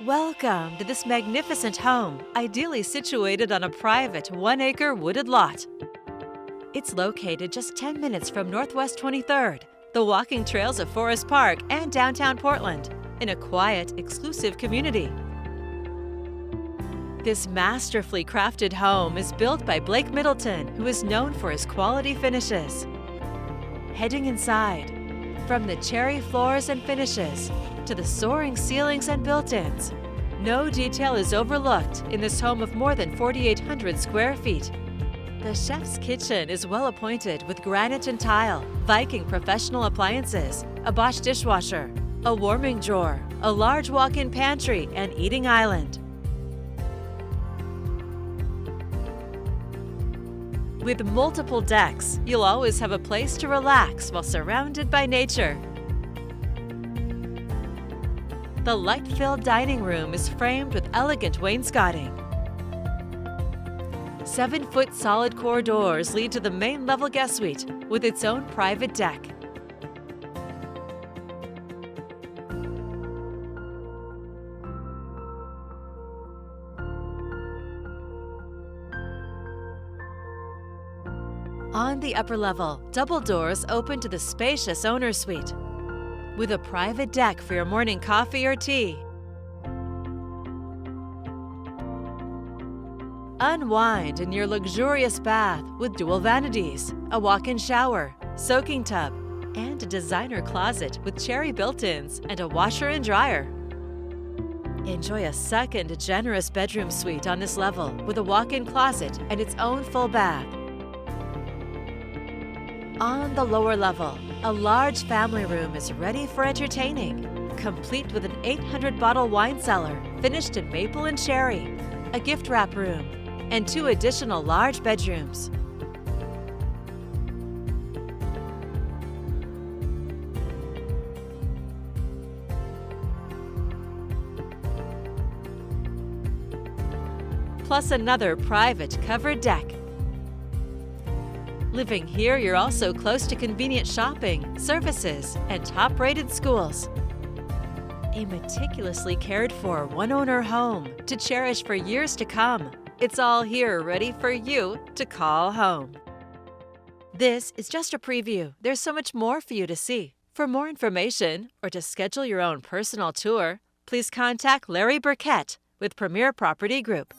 Welcome to this magnificent home, ideally situated on a private 1-acre wooded lot. It's located just 10 minutes from Northwest 23rd, the walking trails of Forest Park and downtown Portland, in a quiet, exclusive community. This masterfully crafted home is built by Blake Middleton, who is known for his quality finishes. Heading inside, from the cherry floors and finishes to the soaring ceilings and built-ins, no detail is overlooked in this home of more than 4,800 square feet. The chef's kitchen is well appointed with granite and tile, Viking professional appliances, a Bosch dishwasher, a warming drawer, a large walk-in pantry, and eating island. With multiple decks, you'll always have a place to relax while surrounded by nature. The light-filled dining room is framed with elegant wainscoting. 7-foot solid core doors lead to the main level guest suite with its own private deck. On the upper level, double doors open to the spacious owner's suite, with a private deck for your morning coffee or tea. Unwind in your luxurious bath with dual vanities, a walk-in shower, soaking tub, and a designer closet with cherry built-ins and a washer and dryer. Enjoy a second generous bedroom suite on this level with a walk-in closet and its own full bath. On the lower level, a large family room is ready for entertaining, complete with an 800-bottle wine cellar finished in maple and cherry, a gift wrap room, and 2 additional large bedrooms. Plus another private covered deck. Living here, you're also close to convenient shopping, services, and top-rated schools. A meticulously cared-for one-owner home to cherish for years to come. It's all here ready for you to call home. This is just a preview. There's so much more for you to see. For more information or to schedule your own personal tour, please contact Larry Burkett with Premier Property Group.